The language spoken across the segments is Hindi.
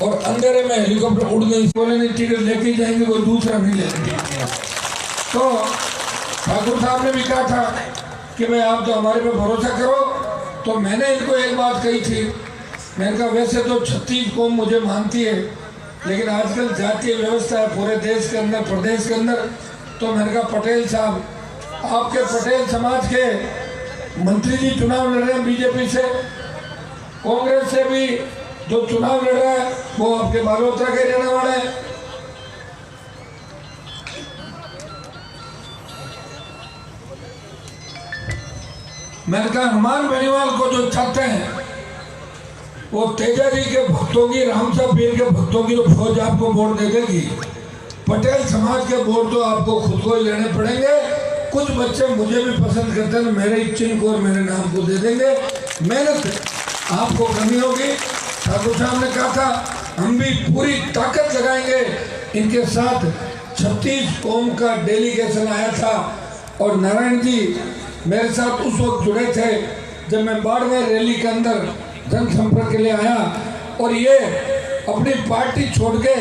और अंधेरे में हेलीकॉप्टर उड़ गई, बोले नहीं टिकट लेके जाएंगे, कोई दूसरा नहीं लेंगे। तो ठाकुर साहब ने भी कहा था कि भाई आप तो हमारे पे भरोसा करो। तो मैंने इनको एक बात कही थी, मैंने कहा वैसे तो 36 कौम मुझे मानती है, लेकिन आजकल जातीय व्यवस्था है पूरे देश के अंदर, प्रदेश के अंदर। तो मैंने कहा पटेल साहब, आपके पटेल समाज के मंत्री जी चुनाव लड़ रहे हैं बीजेपी से, कांग्रेस से भी जो चुनाव लड़ रहा है वो आपके बालोतरा के रहने वाले हैं। मैंने कहा हनुमान बेनीवाल को जो चाहते हैं वो तेजा जी के भक्तों की, राम साहब पीर के भक्तों की जो फौज आपको वोट दे देगी, पटेल समाज के वोट तो आपको खुद को ही लेने पड़ेंगे। कुछ बच्चे मुझे भी पसंद करते हैं, मेरे चिन्ह को और मेरे नाम को दे देंगे। मेहनत आपको करनी होगी। ठाकुर साहब ने कहा था हम भी पूरी ताकत लगाएंगे। इनके साथ 36 कौम का डेलीगेशन आया था और नारायण जी मेरे साथ उस वक्त जुड़े थे जब मैं बाड़मेर रैली के अंदर जनसंपर्क के लिए आया। और ये अपनी पार्टी छोड़ के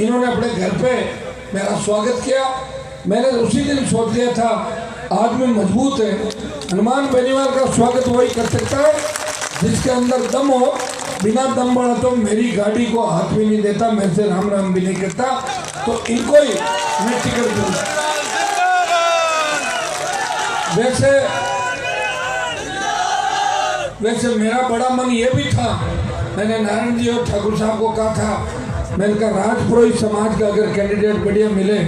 इन्होंने अपने घर पे मेरा स्वागत किया। मैंने उसी दिन सोच लिया था आदमी मजबूत है, हनुमान बेनीवाल का स्वागत वही कर सकता है जिसके अंदर दम हो। बिना दम बढ़ा तो मेरी गाड़ी को हाथ भी नहीं देता, मेरे से राम राम भी नहीं करता। तो इनको ही मैं टिकट दूंगा। वैसे मेरा बड़ा मन ये भी था, मैंने नारायण जी और ठाकुर साहब को कहा था, मैंने कहा राजपुरोहित समाज का अगर कैंडिडेट बढ़िया मिले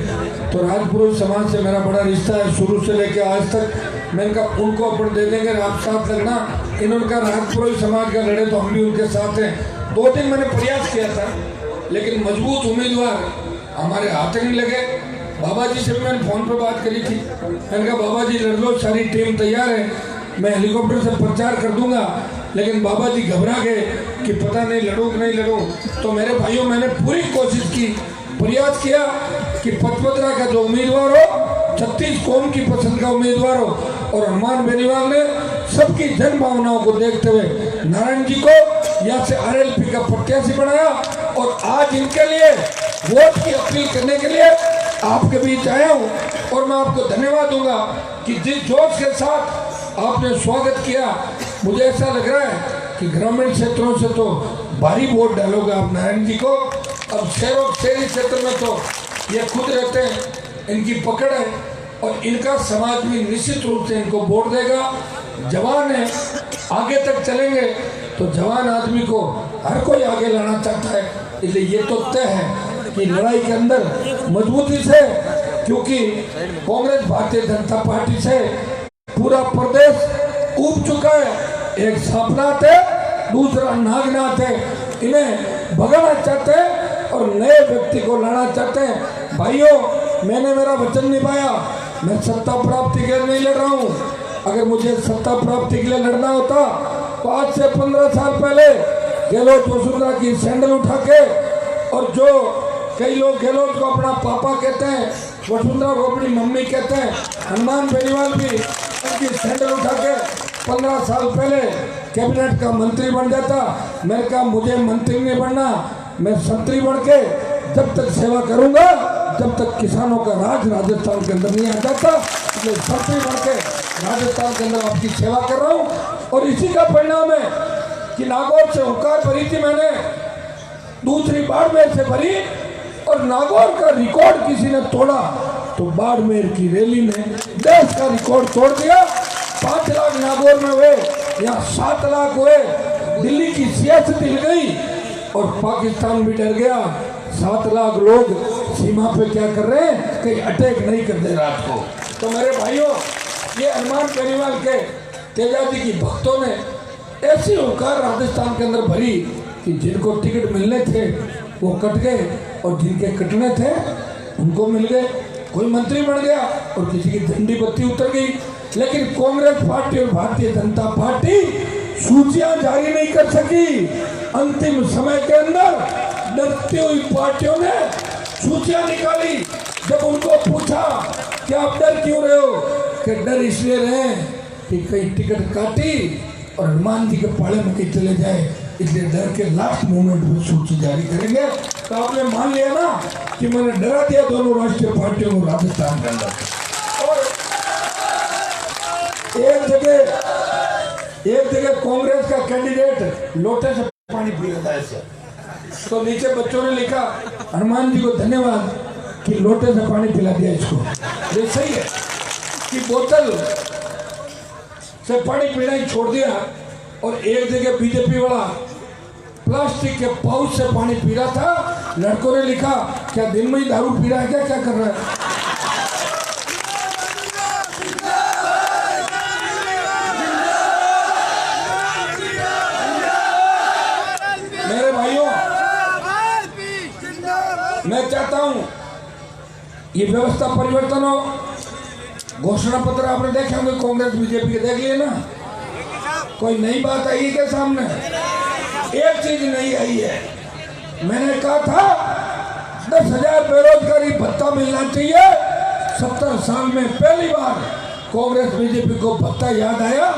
तो राजपुरोहित समाज से मेरा बड़ा रिश्ता है शुरू से लेकर आज तक। मैंने कहा उनको अपन दे देंगे, आप साथ लगना। इन्होंने कहा राजपुरोहित समाज का लड़े तो हम भी उनके साथ हैं। 2 दिन मैंने प्रयास किया था लेकिन मजबूत उम्मीदवार हमारे हाथ नहीं लगे। बाबा जी से भी मैंने फोन पर बात करी थी, मैंने कहा बाबा जी लड़ लो, सारी टीम तैयार है, मैं हेलीकॉप्टर से प्रचार कर दूंगा। लेकिन बाबा जी घबरा गए कि पता नहीं लड़ूं कि नहीं लड़ूं। तो मेरे भाइयों मैंने पूरी कोशिश की, प्रयास किया कि पचपदरा का जो उम्मीदवार हो 36 कौम की पसंद का उम्मीदवार हो। और हनुमान बेनीवाल ने सबकी जन भावनाओं को देखते हुए नारायण जी को यहाँ से RLP का प्रत्याशी बनाया। और आज इनके लिए वोट की अपील करने के लिए आपके बीच आया हूँ। और मैं आपको धन्यवाद दूंगा कि जिस जोश के साथ आपने स्वागत किया। मुझे ऐसा लग रहा है कि ग्रामीण क्षेत्रों से तो भारी वोट डालोगे आप नारायण जी को। अब शहरी क्षेत्र में तो ये खुद रहते हैं, इनकी पकड़ है और इनका समाज भी निश्चित रूप से इनको वोट देगा। जवान है, आगे तक चलेंगे तो जवान आदमी को हर कोई आगे लाना चाहता है। इसलिए ये तो तय है कि लड़ाई के अंदर मजबूती से, क्योंकि कांग्रेस भारतीय जनता पार्टी से पूरा प्रदेश ऊब चुका है। एक सांपनाथ है, दूसरा नागनाथ है। इन्हें भगाना चाहते हैं और नए व्यक्ति को लाना चाहते हैं। भाइयों मैंने मेरा वचन निभाया, मैं सत्ता प्राप्ति के लिए नहीं लड़ रहा हूँ। अगर मुझे सत्ता प्राप्ति के लिए लड़ना होता तो आज से 15 साल पहले गहलोत वसुंधरा की सैंडल उठा के, और जो कई लोग गहलोत को अपना पापा कहते हैं, वसुंधरा को अपनी मम्मी कहते हैं, हनुमान बेनीवाल भी उनकी सैंडल उठा के 15 साल पहले कैबिनेट का मंत्री बन जाता। मैंने कहा मुझे मंत्री नहीं बनना, मैं संतरी बन के जब तक सेवा करूंगा जब तक किसानों का राज राजस्थान के अंदर नहीं आ जाता। इसलिए संतरी बन के राजस्थान के अंदर आपकी सेवा कर रहा हूँ। और इसी का परिणाम है कि नागौर से हुंकार भरी थी मैंने, दूसरी बाड़मेर से भरी, और नागौर का रिकॉर्ड किसी ने तोड़ा तो बाड़मेर की रैली ने देश का रिकॉर्ड तोड़ दिया। 5 लाख नागौर में हुए, यहाँ 7 लाख हुए। दिल्ली की सियासत हिल गई और पाकिस्तान भी डर गया। 7 लाख लोग सीमा पे क्या कर रहे हैं, कहीं अटैक नहीं कर दे रात को। तो मेरे भाइयों ये हनुमान बेनीवाल के तेजा जी की भक्तों ने ऐसी हुंकार राजस्थान के अंदर भरी कि जिनको टिकट मिलने थे वो कट गए और जिनके कटने थे उनको मिल गए। कोई मंत्री बन गया और किसी की झंडी बत्ती उतर गई। लेकिन कांग्रेस पार्टी और भारतीय जनता पार्टी सूचियां जारी नहीं कर सकी। अंतिम समय के अंदर डरती हुई पार्टियों ने सूचियां निकाली। जब उनको पूछा कि आप डर क्यों रहे हो, कि डर इसलिए रहे कि कहीं टिकट काटी और हनुमान जी के पाले में कहीं चले जाए। इसलिए डर के लास्ट मोमेंट में सूची जारी करेंगे। तो आपने मान लिया ना कि मैंने डरा दिया दोनों राष्ट्रीय पार्टियों को राजस्थान के अंदर। और एक जगह कांग्रेस का कैंडिडेट लोटे से पानी पी लेता है ऐसे, तो नीचे बच्चों ने लिखा हनुमान जी को धन्यवाद कि लोटे से पानी पिला दिया इसको। ये सही है कि बोतल से पानी पीना ही छोड़ दिया। और एक जगह बीजेपी वाला प्लास्टिक के पाउच से पानी पी रहा था, लड़कों ने लिखा क्या दिन में ही दारू पी रहा है, क्या कर रहा है। मेरे भाइयों, मैं चाहता हूं ये व्यवस्था परिवर्तन हो। घोषणा पत्र आपने देखे होंगे कांग्रेस बीजेपी के, देख लिए ना। कोई नई बात आई के सामने? एक चीज नहीं आई है। मैंने कहा था 10,000 बेरोजगारी भत्ता मिलना चाहिए। 70 साल में पहली बार कांग्रेस बीजेपी को भत्ता याद आया।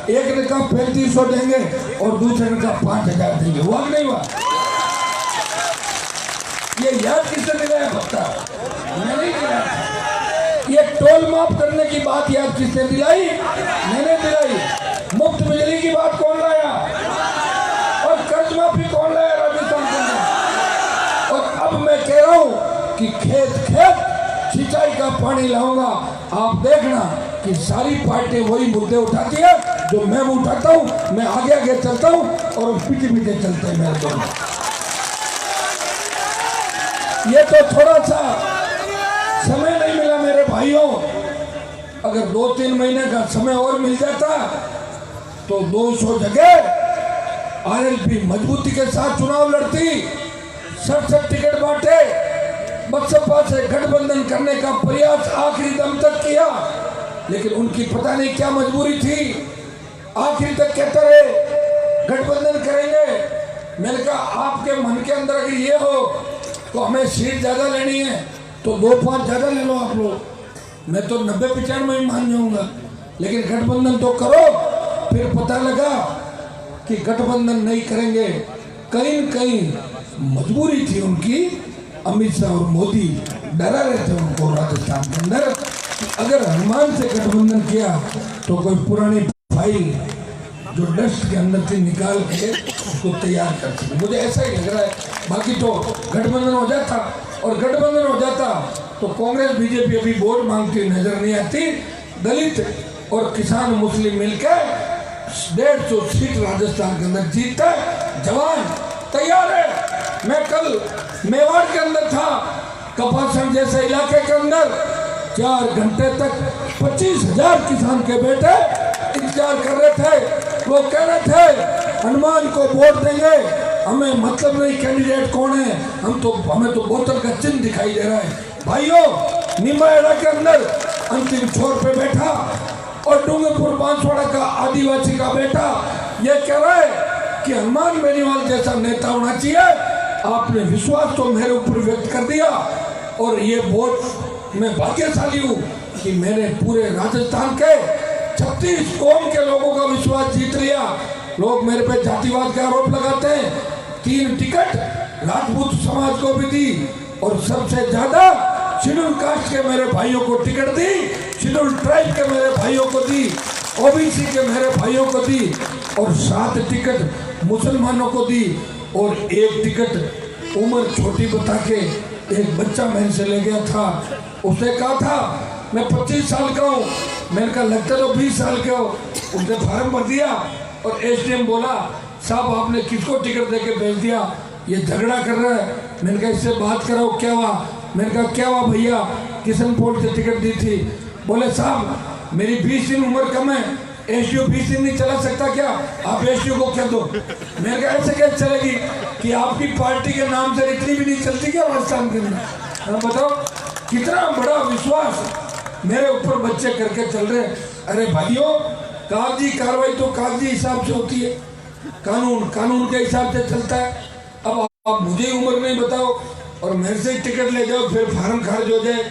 एक ने कहा 3500 देंगे और दूसरे ने कहा 5,000 देंगे। हुआ नहीं हुआ? ये याद किसने दिलाया भत्ता? मैंने दिलाया। ये टोल माफ करने की बात याद किसने दिलाई? मैंने दिलाई। मुफ्त बिजली की बात कौन लाया? और कर्ज माफी कौन लाया राजस्थान के अंदर? और अब मैं कह रहा हूं कि खेत खेत सिंचाई का पानी लाऊंगा। आप देखना कि सारी पार्टी वही मुद्दे उठाती है जो मैं उठाता हूं। मैं आगे आगे चलता हूं और पीछे पीछे चलते हैं मेरे दोनों। ये तो थोड़ा सा समय नहीं मिला मेरे भाइयों। अगर 2-3 महीने का समय और मिल जाता तो 200 जगह आरएलपी मजबूती के साथ चुनाव लड़ती। 67 टिकट बांटे, बसपा से गठबंधन करने का प्रयास आखिरी दम तक किया, लेकिन उनकी पता नहीं क्या मजबूरी थी। आखिरी तक कहते रहे गठबंधन करेंगे। मैंने कहा आपके मन के अंदर अगर ये हो तो हमें सीट ज्यादा लेनी है तो 2-5 ज्यादा ले लो आप लोग। मैं तो 90-95 में मान जाऊंगा, लेकिन गठबंधन तो करो। फिर पता लगा कि गठबंधन नहीं करेंगे। कहीं न कहीं मजबूरी थी उनकी। अमित शाह और मोदी डरा रहे थे उनको राजस्थान के अंदर कि अगर हनुमान से गठबंधन किया तो कोई पुरानी फाइल जो डस्ट के अंदर थी निकाल के उसको तैयार कर सके। मुझे ऐसा ही लग रहा है। बाकी तो गठबंधन हो जाता, और गठबंधन हो जाता तो कांग्रेस बीजेपी अभी वोट मांगती नजर नहीं आती। दलित और किसान मुस्लिम मिलकर 150 सीट राजस्थान के अंदर जीतता है। जवान तैयार है। मैं कल मेवाड़ के अंदर था, कपासन जैसे इलाके के अंदर 4 घंटे तक 25,000 किसान के बेटे इंतजार कर रहे थे। वो कह रहे थे हनुमान को वोट देंगे, हमें मतलब नहीं कैंडिडेट कौन है, हमें तो बोतल का चिन्ह दिखाई दे रहा है। भाइयों, निमाड़ा के अंदर अंतिम छोर पे बैठा और डूंगरपुर बांसवाड़ा का आदिवासी का बेटा ये कह रहा है कि हनुमान बेनीवाल जैसा नेता होना चाहिए। आपने विश्वास तो मेरे ऊपर व्यक्त कर दिया, और ये वोट मैं भाग्यशाली हूँ कि मैंने पूरे राजस्थान के 36 कौम के लोगों का विश्वास जीत लिया। लोग मेरे पे जातिवाद का आरोप लगाते हैं। 3 टिकट राजपूत समाज को भी दी, और सबसे ज्यादा शेड्यूल कास्ट के मेरे भाइयों को टिकट दी, शेड्यूल ट्राइब के मेरे भाइयों को दी, ओबीसी के मेरे भाइयों को दी, और 7 टिकट मुसलमानों को दी, और 1 टिकट उम्र छोटी बता के एक बच्चा मेरे से ले गया था। उसने कहा था मैं 25 साल का हूँ। मैंने कहा लगता तो 20 साल के हो। उसने फार्म भर दिया और एसडीएम बोला साहब आपने किसको टिकट दे के भेज दिया, ये झगड़ा कर रहा है। मैंने कहा इससे बात कराओ क्या हुआ। मैंने कहा क्या हुआ भैया, किशनपुर से टिकट दी थी। बोले साहब मेरी 20 दिन उम्र कम है, एसडीओ 20 दिन नहीं चला सकता क्या, आप एसडीओ को कह दो। मैंने कहा ऐसे कैसे चलेगी कि आपकी पार्टी के नाम से इतनी भी नहीं चलती क्या राजस्थान के अंदर। बताओ कितना बड़ा विश्वास मेरे ऊपर बच्चे करके चल रहे। अरे भाइयों, कागजी कार्रवाई तो कागजी हिसाब से होती है, कानून के हिसाब से चलता है। अब आप मुझे उम्र नहीं बताओ और मेरे से टिकट ले जाओ, फिर फार्म खारिज हो जाए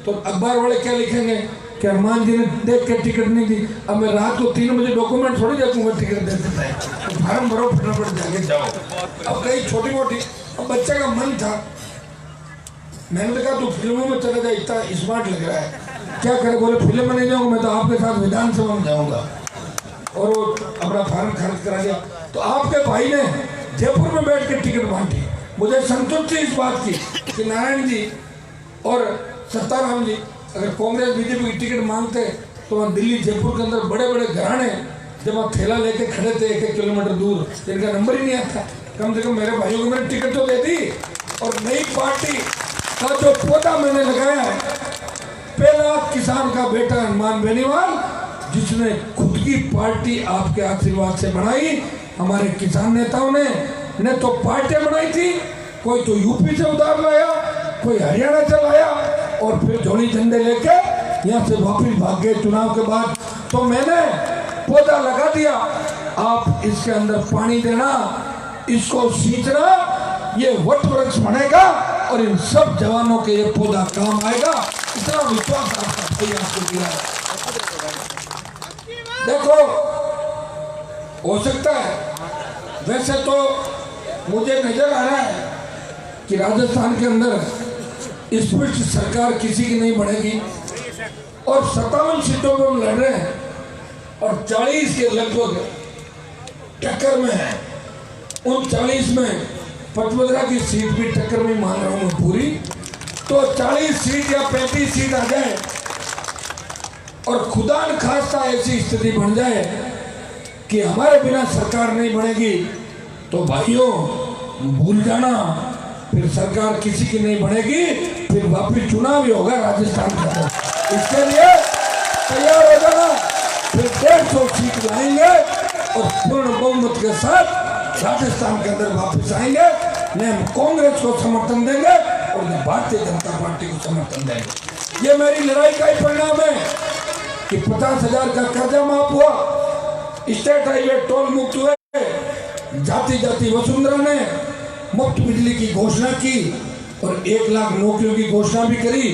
तो अखबार वाले क्या लिखेंगे, कि हनुमान जी ने देख के टिकट नहीं दी। अब मैं रात को 3 बजे डॉक्यूमेंट थोड़ी देखूंगा, टिकट दे देता है तो फार्म भरो फटाफट जाके जाओ। अब कई छोटी मोटी, अब बच्चे का मन था, मैंने कहा तू फिल्मों में चला जा, इतना स्मार्ट लग रहा है, क्या करे? बोले फिल्म में नहीं जाऊंगा, मैं तो आपके साथ विधानसभा में जाऊंगा। और वो अपना फार्म खर्च करा गया। तो आपके भाई ने जयपुर में बैठ के टिकट बांटी। मुझे संतुष्टि इस बात की कि नारायण जी और सत्ताराम जी अगर कांग्रेस बीजेपी की टिकट मांगते तो वहाँ दिल्ली जयपुर के अंदर बड़े बड़े घराने जब वहाँ थैला लेके खड़े थे 1-1 किलोमीटर दूर, जिनका नंबर ही नहीं आता, कम से कम मेरे भाइयों को मैंने टिकट तो दे दी। और नई पार्टी का जो पौधा मैंने लगाया है, पहला किसान का बेटा हनुमान बेनीवाल, जिसने खुद की पार्टी आपके आशीर्वाद से बनाई। हमारे किसान नेताओं ने तो पार्टियां बनाई थी, कोई तो यूपी से उधार लाया, कोई हरियाणा से लाया और फिर झोली झंडे लेके यहाँ से वापिस भाग गए चुनाव के बाद। तो मैंने पौधा लगा दिया, आप इसके अंदर पानी देना, इसको सींचना, ये वट वृक्ष बनेगा और इन सब जवानों के ये पौधा काम आएगा। इतना विश्वास आपका भाई आपको दिया है। देखो हो सकता है, वैसे तो मुझे नजर आ रहा है कि राजस्थान के अंदर स्पष्ट सरकार किसी की नहीं बनेगी और 57 सीटों पर हम लड़ रहे हैं और 40 के लगभग टक्कर में है। उन 40 में पचमढ़ी की सीट भी टक्कर में मान रहा हूं पूरी। तो 40 सीट या 35 सीट आ जाए और खुदा न खास्ता ऐसी स्थिति बन जाए कि हमारे बिना सरकार नहीं बनेगी, तो भाइयों भूल जाना, फिर सरकार किसी की नहीं बनेगी, फिर वापिस चुनाव ही होगा राजस्थान के अंदर। इसके लिए तैयार हो जाना। फिर 150 सीट लाएंगे और पूर्ण बहुमत के साथ राजस्थान के अंदर वापस आएंगे। न हम कांग्रेस को समर्थन देंगे और न भारतीय जनता पार्टी को समर्थन देंगे। ये मेरी लड़ाई का ही परिणाम है कि 50,000 का कर्जा माफ हुआ, स्टेट हाईवे टोल मुक्त हुए, जाति जाति वसुंधरा ने मुफ्त बिजली की घोषणा की और 1 लाख नौकरियों की घोषणा भी करी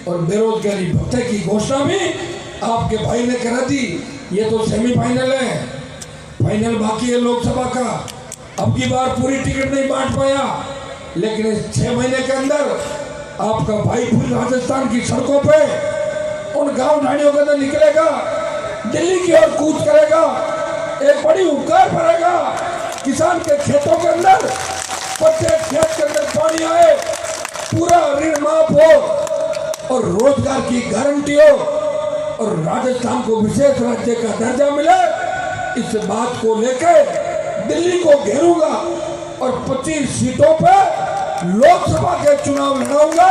और बेरोजगारी भत्ते की घोषणा भी आपके भाई ने करा दी। ये तो सेमीफाइनल है, फाइनल बाकी है लोकसभा का। अब की बार पूरी टिकट नहीं बांट पाया, लेकिन इस 6 महीने के अंदर आपका भाई फिर राजस्थान की सड़कों पे उन गांव ढाणियों के अंदर निकलेगा, दिल्ली की ओर कूच करेगा, एक बड़ी हुंकार भरेगा, किसान के खेतों के अंदर, प्रत्येक खेत के अंदर पानी आए, पूरा ऋण माफ हो और रोजगार की गारंटी हो और राजस्थान को विशेष राज्य का दर्जा मिले। इस बात को लेकर दिल्ली को घेरूंगा और 25 सीटों पर लोकसभा के चुनाव लड़ाऊंगा।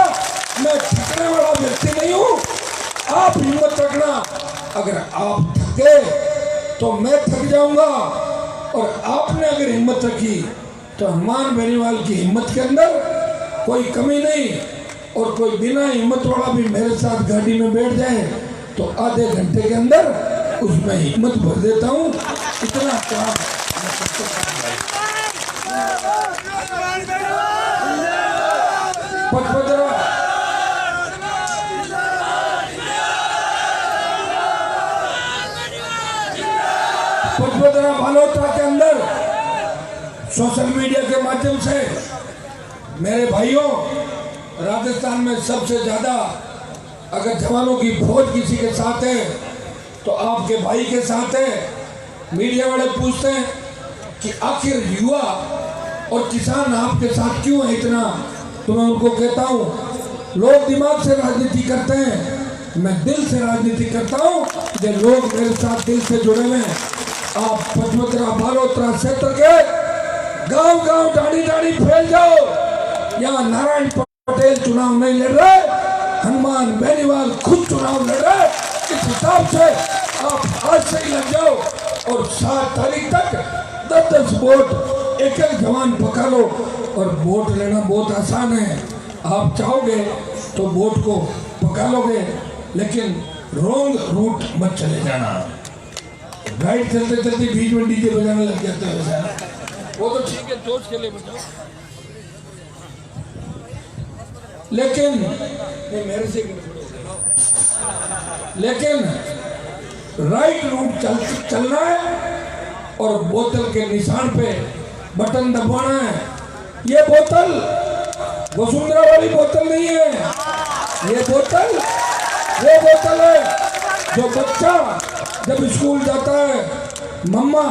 मैं थकने वाला व्यक्ति नहीं हूं, आप हिम्मत रखना। अगर आप थके तो मैं थक जाऊंगा और आपने अगर हिम्मत रखी तो हनुमान बेनीवाल की हिम्मत के अंदर कोई कमी नहीं। और कोई बिना हिम्मत वाला भी मेरे साथ गाड़ी में बैठ जाए तो आधे घंटे के अंदर उसमें हिम्मत भर देता हूं। इतना काम पचमढ़ी बालोतरा के अंदर सोशल मीडिया के माध्यम से मेरे भाइयों, राजस्थान में सबसे ज्यादा अगर जवानों की फौज किसी के साथ है तो आपके भाई के साथ है। मीडिया वाले पूछते हैं कि आखिर युवा और किसान आपके साथ क्यों है इतना, तो मैं उनको कहता हूँ लोग दिमाग से राजनीति करते हैं, मैं दिल से राजनीति करता हूँ। ये लोग मेरे साथ दिल से जुड़े हुए हैं। आप पचमढ़ी बालोतरा क्षेत्र के गांव गांव ढाणी ढाणी फैल जाओ, यहाँ नारायण पटेल चुनाव नहीं लड़ रहे, हनुमान बेनीवाल खुद चुनाव लड़ रहे। इस हिसाब से आप आज से ही लग जाओ और 7 तारीख तक 10-10 वोट एक जवान पका लो। और वोट लेना बहुत आसान है, आप चाहोगे तो वोट को पका लोगे, लेकिन रॉन्ग रूट मत चले जाना। राइट चलते चलते बीच में डीजे बजाने लग जाते हो, वो तो ठीक है, जोश के लिए बजाओ, लेकिन मेरे से लेकिन राइट रूट चलना है और बोतल के निशान पे बटन दबाना है। ये बोतल वसुंधरा वाली बोतल नहीं है, ये बोतल वो बोतल है जो बच्चा जब स्कूल जाता है, मम्मा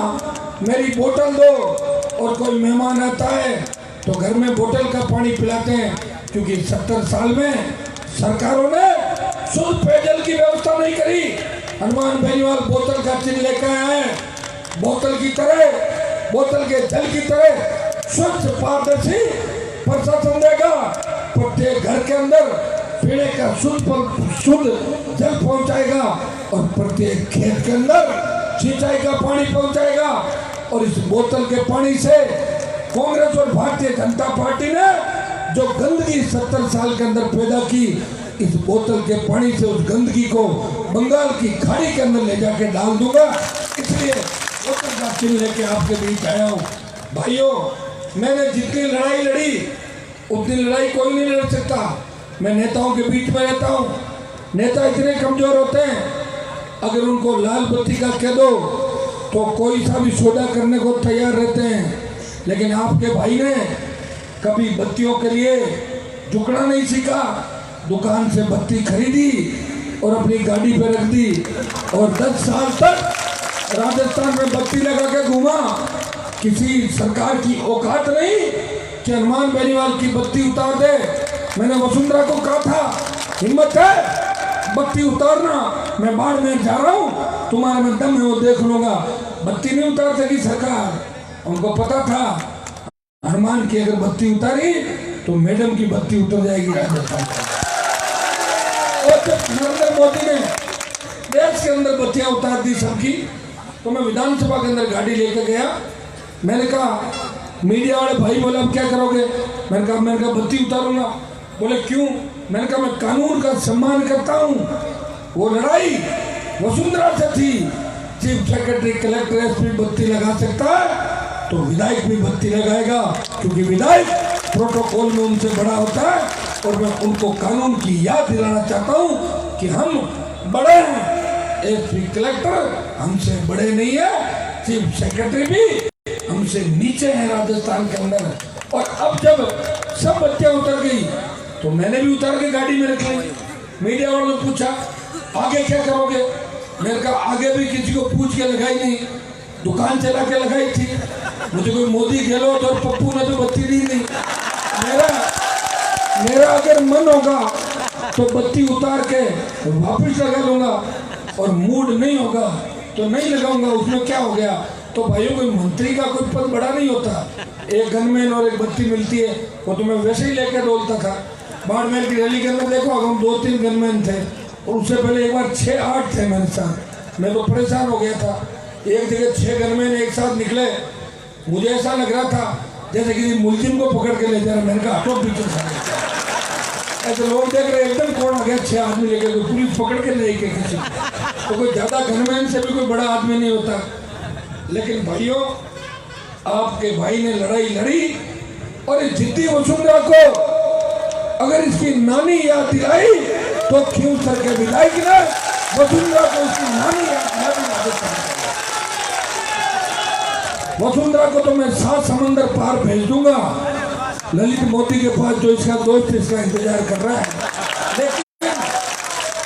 मेरी बोतल दो, और कोई मेहमान आता है तो घर में बोतल का पानी पिलाते हैं, क्योंकि 70 साल में सरकारों ने शुद्ध पेयजल की व्यवस्था नहीं करी। हनुमान बेनीवाल बोतल का चिन्ह लेकर आए हैं। बोतल की तरह, बोतल के जल की तरह स्वच्छ पारदर्शी प्रशासन देगा। प्रत्येक घर के अंदर पीने का शुद्ध जल पहुंचाएगा और प्रत्येक खेत के अंदर सिंचाई का पानी पहुंचाएगा। और इस बोतल के पानी से कांग्रेस और भारतीय जनता पार्टी ने जो गंदगी 70 साल के अंदर पैदा की, इस बोतल के पानी से उस गंदगी को बंगाल की खाड़ी के अंदर ले जाके डाल दूंगा। इसलिए बोतल का चिन्ह लेके आपके बीच आया हूँ। भाइयों, मैंने जितनी लड़ाई लड़ी उतनी लड़ाई कोई नहीं लड़ सकता। मैं नेताओं के बीच में रहता हूँ। नेता इतने कमजोर होते हैं, अगर उनको लाल बत्ती का कह दो तो कोई सा भी सौदा करने को तैयार रहते हैं। लेकिन आपके भाई ने कभी बत्तियों के लिए झुकना नहीं सीखा। दुकान से बत्ती खरीदी और अपनी गाड़ी पे रख दी और 10 साल तक राजस्थान में बत्ती लगा के घूमा। किसी सरकार की औकात नहीं कि हनुमान बेनीवाल की बत्ती उतार दे। मैंने वसुंधरा को कहा था, हिम्मत है बत्ती उतारना, मैं बाढ़ में जा रहा हूँ, तुम्हारे में दम है वो देख लूंगा। बत्ती नहीं उतार सकी सरकार। उनको पता था हनुमान की अगर बत्ती उतारी तो मैडम की बत्ती उतर जाएगी राजस्थान। और जब नरेंद्र मोदी ने देश के अंदर बत्तियां उतार दी सबकी, तो मैं विधानसभा के अंदर गाड़ी लेकर गया। मैंने कहा, मीडिया वाले भाई बोले अब क्या करोगे? मैंने कहा बत्ती उतारूंगा। बोले क्यों? मैंने कहा मैं कानून का सम्मान करता हूँ। वो लड़ाई वसुंधरा से थी। चीफ सेक्रेटरी, कलेक्टर, एसपी बत्ती लगा सकता है तो विधायक भी बत्ती लगाएगा, क्योंकि विधायक प्रोटोकॉल में उनसे बड़ा होता है। और मैं उनको कानून की याद दिलाना चाहता हूँ कि हम बड़े हैं। एसपी, कलेक्टर हमसे बड़े नहीं है, चीफ सेक्रेटरी भी हमसे नीचे हैं राजस्थान के अंदर। और अब जब सब बत्तियां उतर गई तो मैंने भी उतार के गाड़ी में रख ली। मीडिया वालों ने पूछा आगे क्या करोगे? मैंने कहा आगे भी किसी को पूछ के लगाई नहीं, दुकान चला के लगाई थी। मुझे कोई मोदी गहलोत और पप्पू ने तो बत्ती दी नहीं। मेरा अगर मन होगा तो बत्ती उतार के वापस लगा लूंगा, और मूड नहीं होगा तो नहीं लगाऊंगा। उसमें क्या हो गया? तो भाइयों, कोई मंत्री का कोई पद बड़ा नहीं होता। एक गनमैन और एक बत्ती मिलती है, वो तो मैं वैसे ही लेकर डोलता था। बाड़मेर की रैली के अंदर देखो, हम 2-3 गनमैन थे, और उससे पहले एक बार 6-8 थे मेरे साथ। मैं तो परेशान हो गया था। एक जगह 6 गनमैन एक साथ निकले। मुझे ऐसा लग रहा था जैसे किसी मुलजिम को पकड़ के ले जा रहा। मैंने कहा हटो पीछे से। ऐसे लोग देख रहे एकदम कौन आ गया 6 आदमी लेके, कोई पुलिस पकड़ के ले गई किसी। तो कोई ज्यादा गनमैन से भी कोई बड़ा आदमी नहीं होता। लेकिन भाइयों, आपके भाई ने लड़ाई लड़ी और इस जिद्दी वसुंधरा को अगर इसकी नानी याद दिलाई तो क्यों सर के विधायक ने वसुंधरा को उसकी नानी याद दिलाई। वसुंधरा को तो मैं 7 समंदर पार भेज दूंगा ललित मोदी के पास, जो इसका दोस्त इसका इंतजार कर रहा है। लेकिन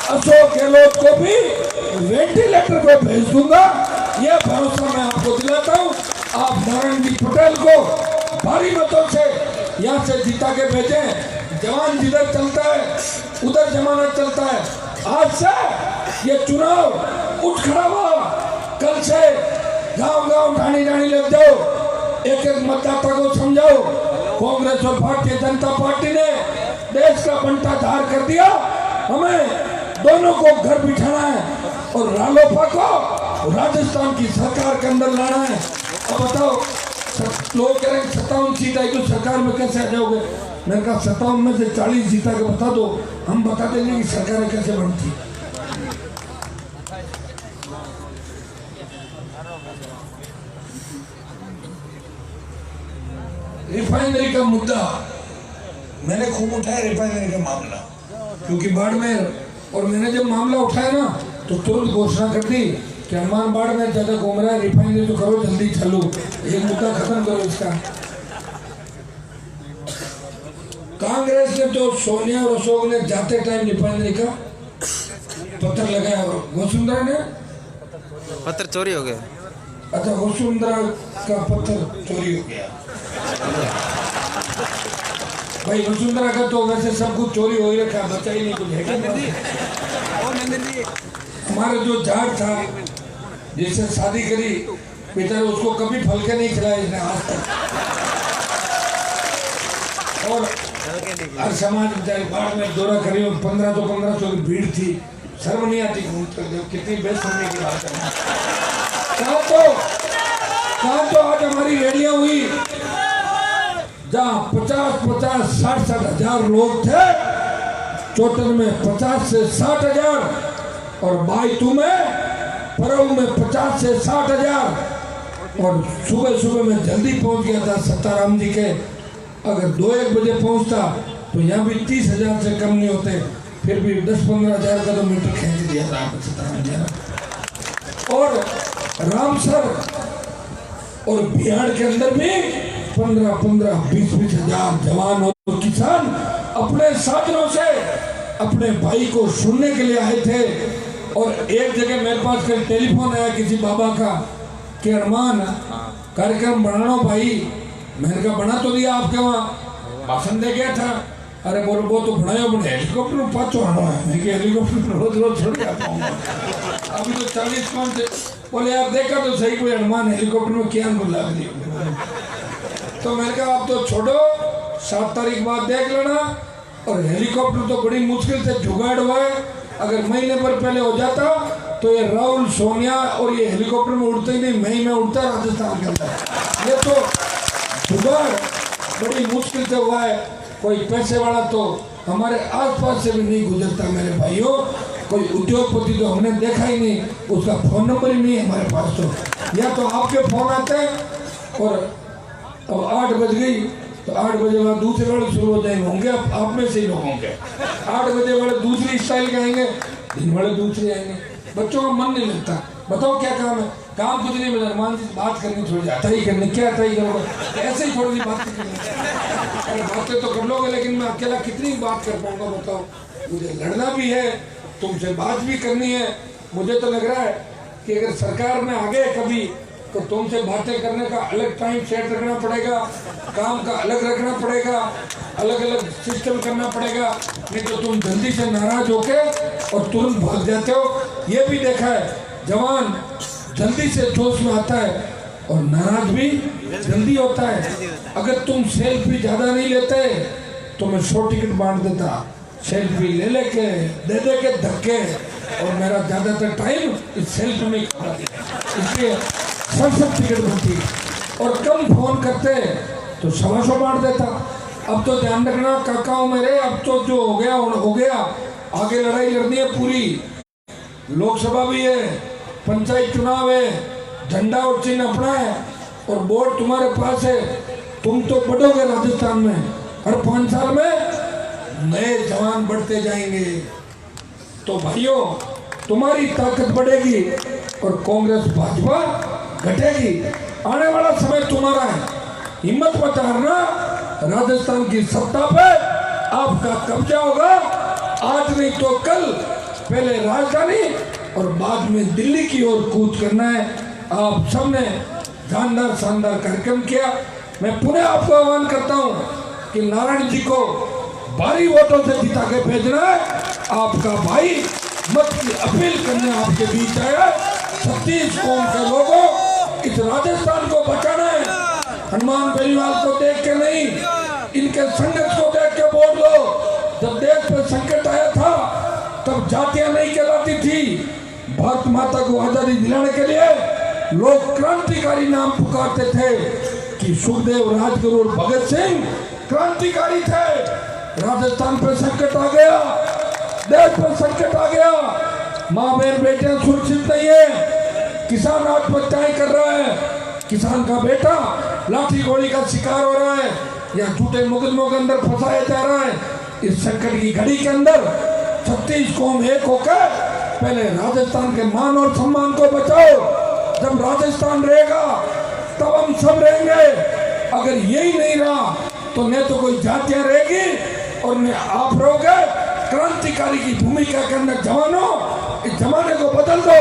अशोक गहलोत को भी वेंटिलेटर पे भेज दूंगा, यह भरोसा मैं आपको दिलाता हूँ। आप नारायण जी पटेल को भारी मतों से यहाँ से जिता के भेजें। जवान जिधर चलता है उधर जमानत चलता है। आज से ये चुनाव उठ खड़ा हुआ। कल से गांव-गांव, ढाणी-ढाणी लग जाओ, एक-एक मतदाता को समझाओ। कांग्रेस और भारतीय जनता पार्टी ने देश का बंटाधार कर दिया। हमें दोनों को घर बिठाना है और रालोपा को राजस्थान की सरकार के अंदर लाना है। अब बताओ, लोग कह रहे हैं 57 सीट आई तो सरकार में कैसे आ जाओगे? मैंने कहा 57 में से 40 जीता के बता दो, हम बता देंगे कि सरकारें कैसे बनती। रिफाइनरी का मुद्दा मैंने खूब उठाया, रिफाइनरी का मामला, क्योंकि बाड़मेर, और मैंने जब मामला उठाया ना तो तुरंत घोषणा कर दी कि हनुमान बाढ़ में ज्यादा घूम रहा है, रिफाइनरी तो करो जल्दी चालू, एक मुद्दा खत्म करो इसका। कांग्रेस ने तो सोनिया और अशोक ने जाते टाइम रिफाइनरी का पत्थर लगाया, वसुंधरा ने पत्थर चोरी हो गया। अच्छा, वसुंधरा का पत्थर चोरी हो गया। भाई वसुंधरा का तो वैसे सब कुछ चोरी हो ही रखा, बचा ही नहीं कुछ है। हमारे जो जाट था जिससे शादी करी, बेचारे उसको कभी फल के नहीं खिलाया इसने आज तक। और हर समाज बेचारे बाढ़ में दौरा करी, 1500 की भीड़ थी, शर्म नहीं आती कितनी बेस्ट होने की बात है। कहाँ तो आज हमारी रैलियां हुई जहाँ 50-50, 60-60 हजार लोग थे, चोटन में 50 से 60 हजार और बाईतू में परऊ में 50 से 60 हजार। और सुबह सुबह में जल्दी पहुंच गया था सत्ताराम जी के, अगर 2-1 बजे पहुंचता तो यहाँ भी 30,000 से कम नहीं होते, फिर भी 10-15 हजार का तो मीटर खींच दिया था सत्ताराम जी ने। और रामसर और बिहार के अंदर भी 15-15, 20-20 हजार जवान और किसान अपने साधनों से अपने भाई को सुनने के लिए आए थे। और एक जगह मेरे पास कल टेलीफोन आया किसी बाबा का कि हनुमान कार्यक्रम बनाना भाई, मैंने कहा बना तो दिया, आपके वहाँ भाषण दे गया था। अरे बोलो वो तो बनाया बने हेलीकॉप्टर में पाँचों आना है, मैं हेलीकॉप्टर रोज छोड़ के आता हूँ। अभी तो 40 कौन थे, बोले आप देखा तो सही कोई हनुमान हेलीकॉप्टर में क्या बोला दिया। तो मैंने कहा आप तो छोड़ो, 7 तारीख बाद देख लेना। और हेलीकॉप्टर तो बड़ी मुश्किल से जुगाड़ हुआ है, अगर महीने भर पहले हो जाता तो ये राहुल, सोनिया और ये हेलीकॉप्टर में उड़ते ही नहीं, मई में उड़ता राजस्थान के अंदर। ये तो जुगाड़ बड़ी मुश्किल से हुआ है। कोई पैसे वाला तो हमारे आसपास से भी नहीं गुजरता मेरे भाइयों, कोई उद्योगपति तो हमने देखा ही नहीं, उसका फोन नंबर ही नहीं है हमारे पास। तो या तो आपके फोन आते हैं और अब 8 बज गई तो 8 बजे बाद दूसरे वाले शुरू हो जाएंगे, होंगे आप में से ही लोग होंगे। 8 बजे वाले दूसरी स्टाइल के आएंगे, दिन वाले दूसरे आएंगे। बच्चों का मन नहीं लगता, बताओ क्या काम है, काम कुछ नहीं मिला, हनुमान जी बात करनी थोड़ी आता ही करनी, क्या आता ही करोगे, ऐसे ही थोड़ी सी बात करनी। अरे बातें तो कर लोगे लेकिन मैं अकेला कितनी बात कर पाऊंगा बताओ। मुझे लड़ना भी है, तुमसे बात भी करनी है। मुझे तो लग रहा है कि अगर सरकार में आ गए कभी तो तुमसे बातें करने का अलग टाइम सेट रखना पड़ेगा, काम का अलग रखना पड़ेगा, अलग अलग सिस्टम करना पड़ेगा, नहीं तो तुम जल्दी से नाराज होके और तुरंत भाग जाते हो। ये भी देखा है, जवान जल्दी से जोश में आता है और नाराज भी जल्दी होता है। अगर तुम सेल्फी ज्यादा नहीं लेते तो मैं 100 टिकट बांट देता, सेल्फी ले लेके दे दे के धक्के, और मेरा ज्यादातर टाइम इस सेल्फी में खा दिया, इसलिए 60 टिकट बनती। और कम फोन करते तो 100 बांट देता। अब तो ध्यान रखना काकाओं मेरे, अब तो जो हो गया, आगे लड़ाई लड़नी है पूरी। लोकसभा भी है, पंचायत चुनाव है, झंडा और चिन्ह अपना है और वोट तुम्हारे पास है। तुम तो बढ़ोगे राजस्थान में, हर 5 साल में नए जवान बढ़ते जाएंगे। तो भाइयों तुम्हारी ताकत बढ़ेगी और कांग्रेस भाजपा घटेगी। आने वाला समय तुम्हारा है, हिम्मत मत हारना। राजस्थान की सत्ता पे आपका कब्जा होगा, आज नहीं तो कल। पहले राजधानी और बाद में दिल्ली की ओर कूच करना है। आप सबने जानदार शानदार कार्यक्रम किया। मैं पुनः आपको आह्वान करता हूं कि नारायण जी को भारी वोटों से जिता के भेजना है। आपका भाई मत की अपील करने आपके बीच आया। 36 कौम के लोगों, इस राजस्थान को बचाना है। हनुमान बेनीवाल को देख के नहीं, इनके संघर्ष को देख के वोट लो। जब देश पर संकट आया था तब जातियां नहीं कहलाती थी। भारत माता को आजादी दिलाने के लिए लोग क्रांतिकारी नाम पुकारते थे कि सुखदेव, राजगुरु और भगत सिंह क्रांतिकारी थे। राजस्थान पर संकट आ गया, देश पर संकट आ गया, माँ बहन बेटियां सुरक्षित नहीं है, किसान आत्महत्याएं कर रहा है, किसान का बेटा लाठी गोली का शिकार हो रहा है या झूठे मुकदमों के अंदर फंसाया जा रहा है। इस संकट की घड़ी के अंदर 36 कौम एक होकर पहले राजस्थान के मान और सम्मान को बचाओ। जब राजस्थान रहेगा तब हम सब रहेंगे। अगर यही नहीं रहा तो न तो कोई जातियां रहेगी और न आप रहोगे। क्रांतिकारी की भूमिका के अंदर जवानों, इस जमाने को बदल दो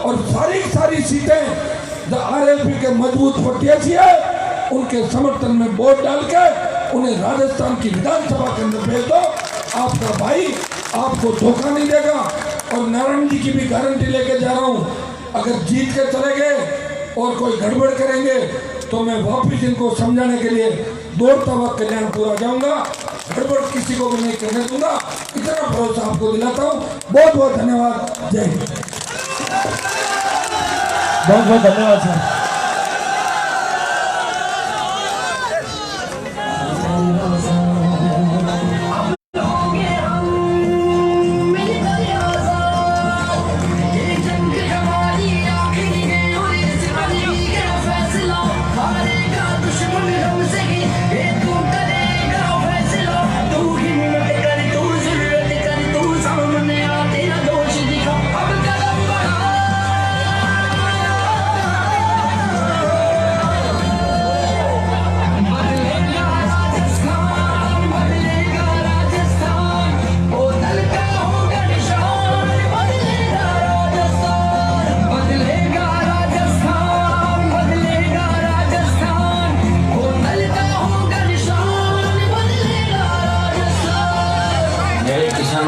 और सारी की सारी सीटें जो आरएलपी के मजबूत प्रत्याशी है उनके समर्थन में वोट डाल के उन्हें राजस्थान की विधानसभा के अंदर भेज दो। आपका भाई आपको धोखा नहीं देगा। और नारायण जी की भी गारंटी लेके जा रहा हूँ, अगर जीत के चले गए और कोई गड़बड़ करेंगे तो मैं वापिस इनको समझाने के लिए दौड़ता हुआ कल्याणपुर जाऊंगा। गड़बड़ किसी को भी नहीं करने दूंगा, इतना भरोसा आपको दिलाता हूँ। बहुत बहुत धन्यवाद। जय हिंद। बहुत बहुत धन्यवाद सर।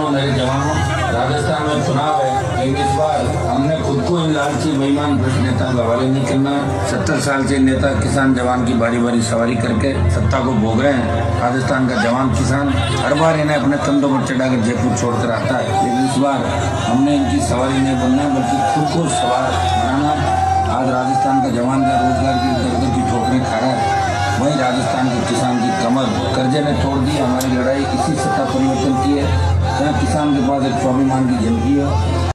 मेरे जवानों, राजस्थान में चुनाव है, लेकिन इस बार हमने खुद को इन लालची बेईमान भ्रष्ट नेता के हवाले नहीं करना। 70 साल से नेता किसान जवान की बारी बारी सवारी करके सत्ता को भोग रहे हैं। राजस्थान का जवान किसान हर बार इन्हें अपने कंधों पर चढ़ाकर जयपुर छोड़कर आता है, लेकिन इस बार हमने इनकी सवारी नहीं बनना बल्कि खुद को सवार बनाना। आज राजस्थान का जवान का रोजगार की दर की ठोकरें खा रहा है, वहीं राजस्थान के किसान की कमर कर्जे ने तोड़ दी। हमारी लड़ाई इसी सत्ता परिवर्तन की है, जहाँ किसान के पास एक स्वाभिमान की जिंदगी है।